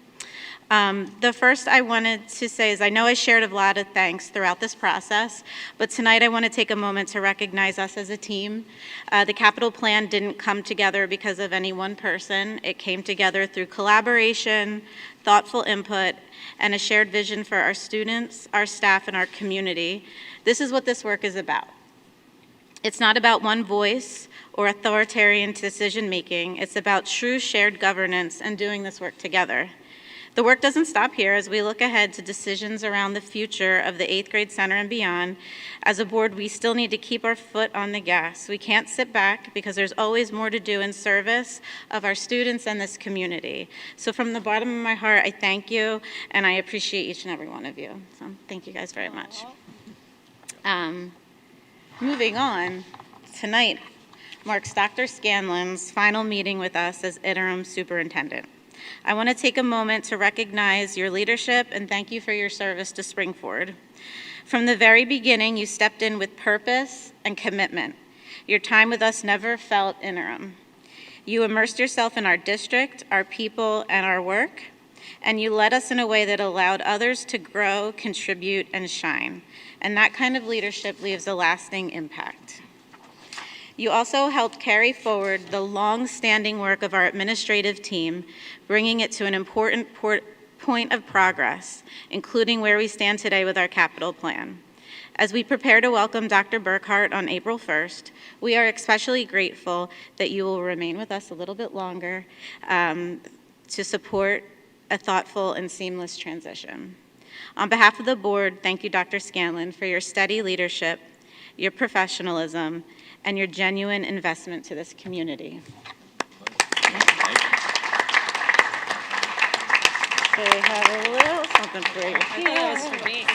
The first I wanted to say is I know I shared a lot of thanks throughout this process, but tonight I want to take a moment to recognize us as a team. The capital plan didn't come together because of any one person. It came together through collaboration, thoughtful input, and a shared vision for our students, our staff, and our community. This is what this work is about. It's not about one voice or authoritarian decision-making. It's about true shared governance and doing this work together. The work doesn't stop here as we look ahead to decisions around the future of the 8th grade center and beyond. As a board, we still need to keep our foot on the gas. We can't sit back because there's always more to do in service of our students and this community. So from the bottom of my heart, I thank you, and I appreciate each and every one of you. So thank you guys very much. Moving on, tonight marks Dr. Scanlon's final meeting with us as interim superintendent. I want to take a moment to recognize your leadership and thank you for your service to Springford. From the very beginning, you stepped in with purpose and commitment. Your time with us never felt interim. You immersed yourself in our district, our people, and our work, and you led us in a way that allowed others to grow, contribute, and shine. And that kind of leadership leaves a lasting impact. You also helped carry forward the long-standing work of our administrative team, bringing it to an important point of progress, including where we stand today with our capital plan. As we prepare to welcome Dr. Burkhart on April 1st, we are especially grateful that you will remain with us a little bit longer to support a thoughtful and seamless transition. On behalf of the board, thank you, Dr. Scanlon, for your steady leadership, your professionalism, and your genuine investment to this community. So we have a little something for you here. That was for me.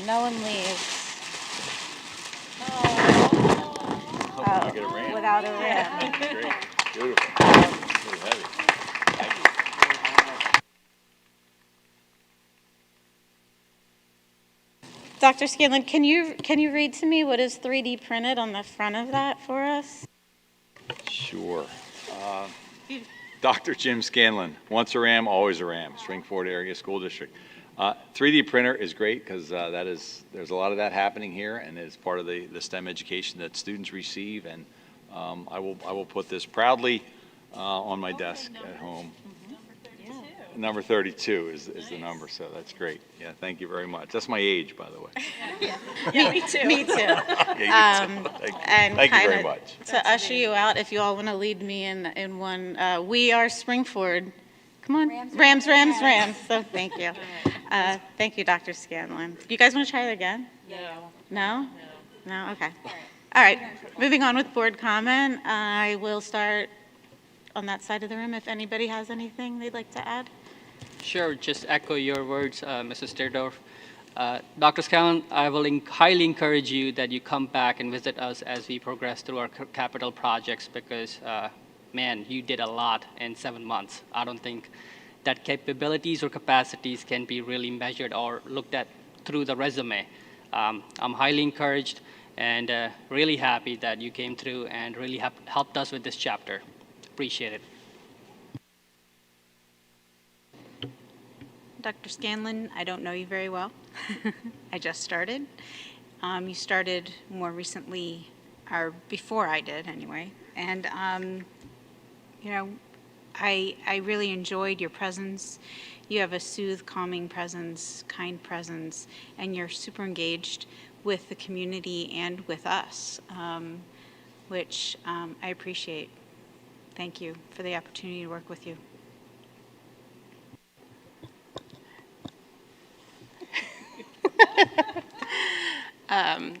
No one leaves without a rim. Great, beautiful. Really heavy. Thank you. Dr. Scanlon, can you read to me what is 3D printed on the front of that for us? Sure. Dr. Jim Scanlon, once a Ram, always a Ram, Springford Area School District. 3D printer is great because there's a lot of that happening here, and it's part of the STEM education that students receive. And I will put this proudly on my desk at home. Number 32 is the number, so that's great. Yeah, thank you very much. That's my age, by the way. Yeah, me too. Me too. Yeah, you too. Thank you very much. To usher you out, if you all want to lead me in one, we are Springford. Come on, Rams. So thank you. Thank you, Dr. Scanlon. You guys want to try it again? No? No? Okay. All right, moving on with board comment. I will start on that side of the room if anybody has anything they'd like to add. Sure, just echo your words, Mrs. Deardorff. Dr. Scanlon, I will highly encourage you that you come back and visit us as we progress through our capital projects because, man, you did a lot in 7 months. I don't think that capabilities or capacities can be really measured or looked at through the resume. I'm highly encouraged and really happy that you came through and really helped us with this chapter. Appreciate it. Dr. Scanlon, I don't know you very well. I just started. You started more recently, or before I did anyway. And, you know, I really enjoyed your presence. You have a soothed, calming presence, kind presence, and you're super engaged with the community and with us, which I appreciate. Thank you for the opportunity to work with you.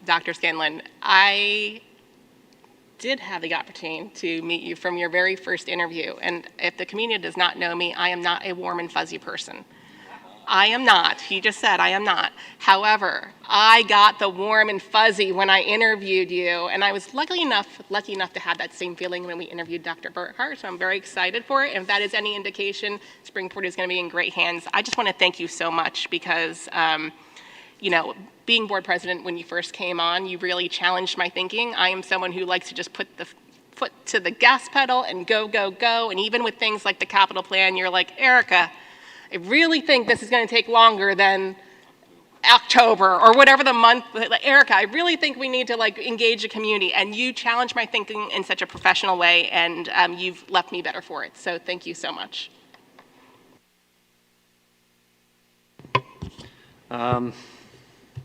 Dr. Scanlon, I did have the opportunity to meet you from your very first interview. And if the community does not know me, I am not a warm and fuzzy person. I am not. He just said I am not. However, I got the warm and fuzzy when I interviewed you, and I was lucky enough to have that same feeling when we interviewed Dr. Burkhart, so I'm very excited for it. And if that is any indication, Springport is going to be in great hands. I just want to thank you so much because, you know, being board president when you first came on, you really challenged my thinking. I am someone who likes to just put the foot to the gas pedal and go, go, go. And even with things like the capital plan, you're like, Erica, I really think this is going to take longer than October or whatever the month. Like, Erica, I really think we need to like engage the community. And you challenged my thinking in such a professional way, and you've left me better for it. So thank you so much.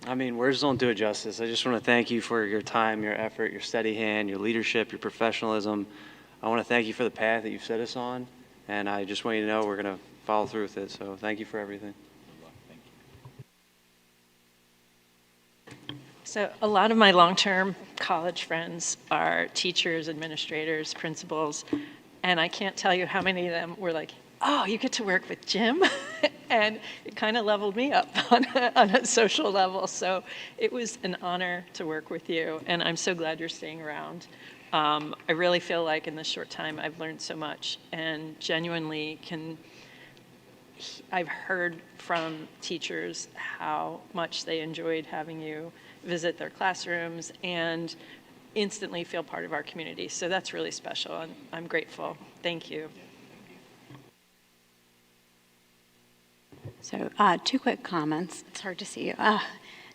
I mean, words don't do it justice. I just want to thank you for your time, your effort, your steady hand, your leadership, your professionalism. I want to thank you for the path that you've set us on, and I just want you to know we're going to follow through with it. So thank you for everything. So a lot of my long-term college friends are teachers, administrators, principals, and I can't tell you how many of them were like, oh, you get to work with Jim? And it kind of leveled me up on a social level. So it was an honor to work with you, and I'm so glad you're staying around. I really feel like in this short time I've learned so much, and genuinely I've heard from teachers how much they enjoyed having you visit their classrooms and instantly feel part of our community. So that's really special, and I'm grateful. Thank you. So 2 quick comments. It's hard to see you.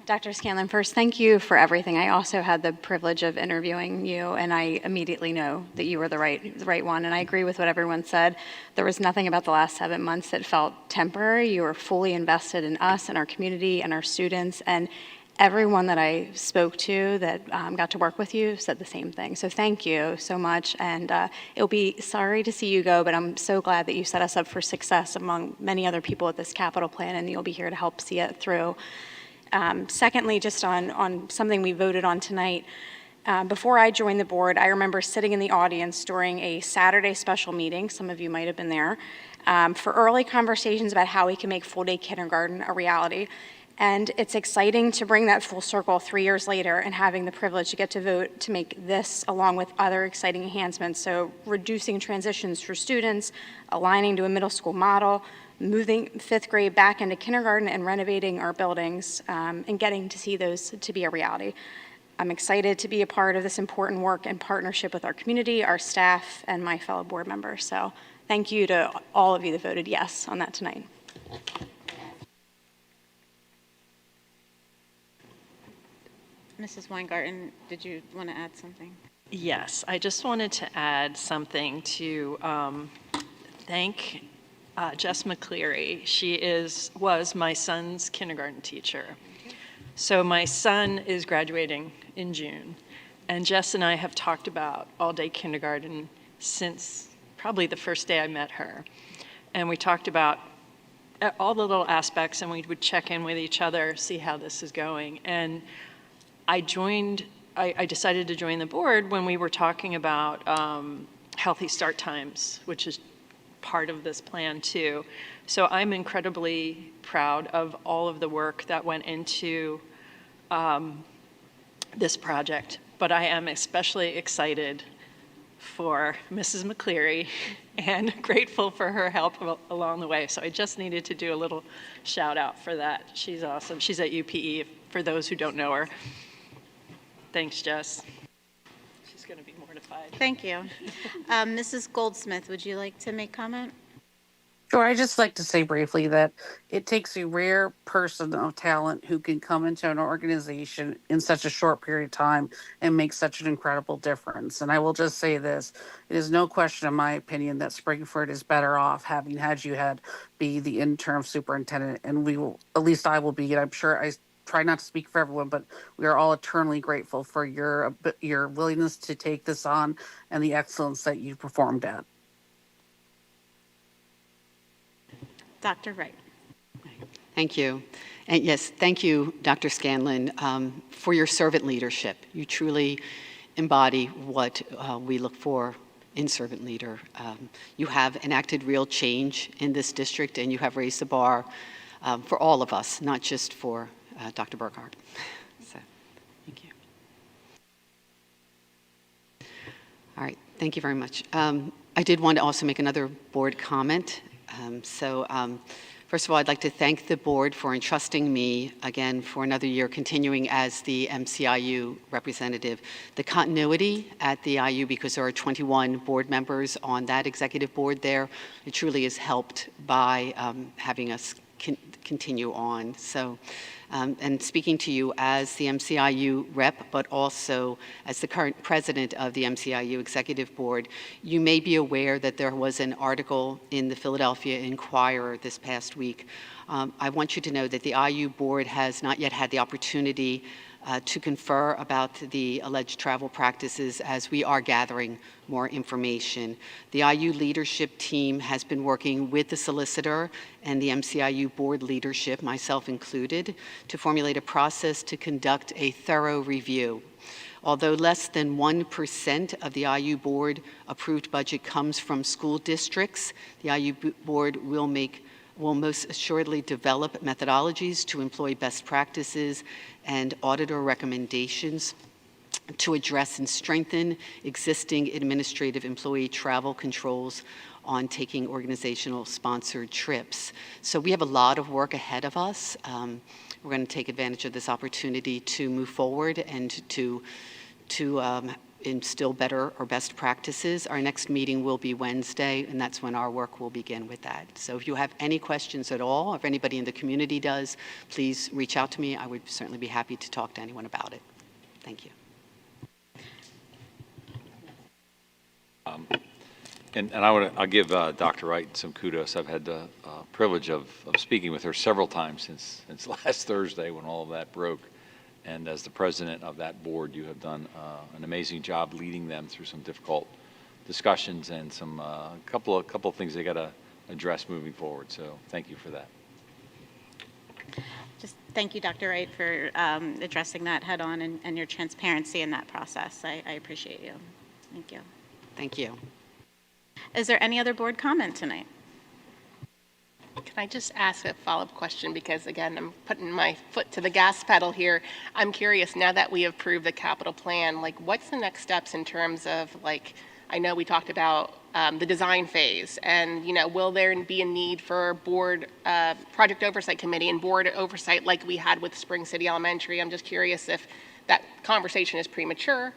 Dr. Scanlon, first, thank you for everything. I also had the privilege of interviewing you, and I immediately know that you were the right one. And I agree with what everyone said. There was nothing about the last 7 months that felt temporary. You were fully invested in us and our community and our students. And everyone that I spoke to that got to work with you said the same thing. So thank you so much. And it'll be sorry to see you go, but I'm so glad that you set us up for success among many other people at this capital plan, and you'll be here to help see it through. Secondly, just on something we voted on tonight, before I joined the board, I remember sitting in the audience during a Saturday special meeting, some of you might have been there, for early conversations about how we can make full-day kindergarten a reality. And it's exciting to bring that full circle 3 years later and having the privilege to get to vote to make this, along with other exciting enhancements, so reducing transitions for students, aligning to a middle school model, moving 5th grade back into kindergarten and renovating our buildings, and getting to see those to be a reality. I'm excited to be a part of this important work in partnership with our community, our staff, and my fellow board members. So thank you to all of you that voted yes on that tonight. Mrs. Weingarten, did you want to add something? Yes, I just wanted to add something to thank Jess McCleary. She was my son's kindergarten teacher. So my son is graduating in June, and Jess and I have talked about all-day kindergarten since probably the first day I met her. And we talked about all the little aspects, and we would check in with each other, see how this is going. And I decided to join the board when we were talking about healthy start times, which is part of this plan too. So I'm incredibly proud of all of the work that went into this project, but I am especially excited for Mrs. McCleary and grateful for her help along the way. So I just needed to do a little shout out for that. She's awesome. She's at UPE, for those who don't know her. Thanks, Jess. She's going to be mortified. Thank you. Mrs. Goldsmith, would you like to make comment? Sure, I'd just like to say briefly that it takes a rare person of talent who can come into an organization in such a short period of time and make such an incredible difference. And I will just say this, it is no question in my opinion that Springford is better off having had you be the interim superintendent, and we will, at least I will be, and I'm sure I try not to speak for everyone, but we are all eternally grateful for your willingness to take this on and the excellence that you performed at. Dr. Wright. Thank you. And yes, thank you, Dr. Scanlon, for your servant leadership. You truly embody what we look for in servant leader. You have enacted real change in this district, and you have raised the bar for all of us, not just for Dr. Burkhardt. So, thank you. All right, thank you very much. I did want to also make another board comment. First of all, I'd like to thank the board for entrusting me again for another year continuing as the MCIU representative. The continuity at the IU, because there are 21 board members on that executive board there, it truly is helped by having us continue on. So, and speaking to you as the MCIU rep, but also as the current president of the MCIU Executive Board, you may be aware that there was an article in the Philadelphia Inquirer this past week. I want you to know that the IU board has not yet had the opportunity to confer about the alleged travel practices as we are gathering more information. The IU leadership team has been working with the solicitor and the MCIU board leadership, myself included, to formulate a process to conduct a thorough review. Although less than 1% of the IU board approved budget comes from school districts, the IU board will most assuredly develop methodologies to employ best practices and auditor recommendations to address and strengthen existing administrative employee travel controls on taking organizational sponsored trips. So we have a lot of work ahead of us. We're going to take advantage of this opportunity to move forward and to instill better or best practices. Our next meeting will be Wednesday, and that's when our work will begin with that. So if you have any questions at all, or if anybody in the community does, please reach out to me. I would certainly be happy to talk to anyone about it. Thank you. I'll give Dr. Wright some kudos. I've had the privilege of speaking with her several times since last Thursday when all of that broke. And as the president of that board, you have done an amazing job leading them through some difficult discussions and some couple of things they got to address moving forward. So thank you for that. Just thank you, Dr. Wright, for addressing that head on and your transparency in that process. I appreciate you. Thank you. Thank you. Is there any other board comment tonight? Can I just ask a follow-up question? Because again, I'm putting my foot to the gas pedal here. I'm curious, now that we have approved the capital plan, like what's the next steps in terms of like, I know we talked about the design phase and, you know, will there be a need for board project oversight committee and board oversight like we had with Spring City Elementary? I'm just curious if that conversation is premature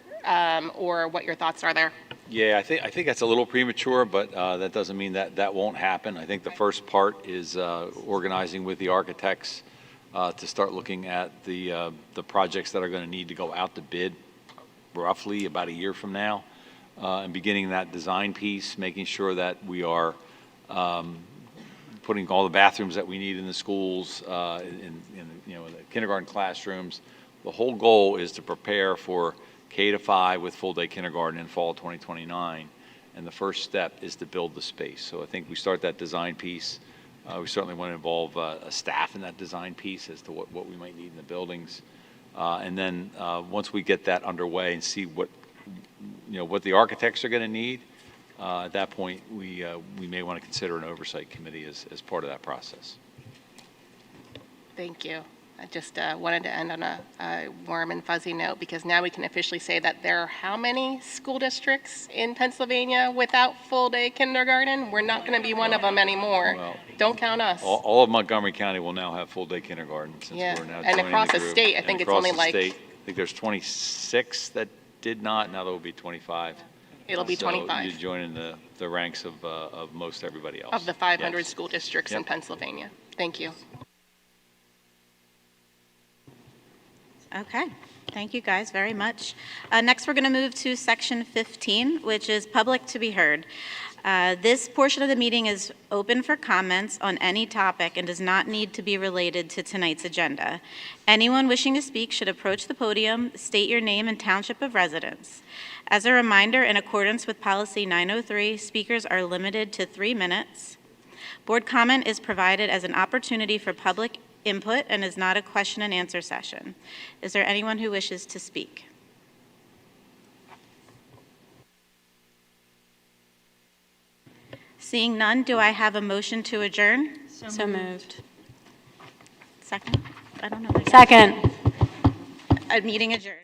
or what your thoughts are there. Yeah, I think that's a little premature, but that doesn't mean that won't happen. I think the first part is organizing with the architects to start looking at the projects that are going to need to go out to bid roughly about a year from now, and beginning that design piece, making sure that we are putting all the bathrooms that we need in the schools, in the kindergarten classrooms. The whole goal is to prepare for K-5 with full-day kindergarten in fall 2029, and the first step is to build the space. So I think we start that design piece. We certainly want to involve a staff in that design piece as to what we might need in the buildings, and then once we get that underway and see what the architects are going to need, At that point, we may want to consider an oversight committee as part of that process. Thank you. I just wanted to end on a warm and fuzzy note, because now we can officially say that there are how many school districts in Pennsylvania without full-day kindergarten? We're not going to be one of them anymore. Well, Don't count us. All of Montgomery County will now have full-day kindergarten since Yeah, we're now and joining across the group. state, I And think it's across only the like- state, I think there's 26 that did not, now there will be 25. It'll be 25. So you join in the ranks of most everybody else. Of the 500 Yes. school districts in Yep. Pennsylvania. Thank you. Okay, thank you guys very much. Next, we're going to move to section 15, which is public to be heard. This portion of the meeting is open for comments on any topic and does not need to be related to tonight's agenda. Anyone wishing to speak should approach the podium, state your name and township of residence. As a reminder, in accordance with Policy 903, speakers are limited to 3 minutes. Board comment is provided as an opportunity for public input and is not a question and answer session. Is there anyone who wishes to speak? Seeing none, do I have a motion to adjourn? So moved. Second? I don't know. Second. A meeting adjourned.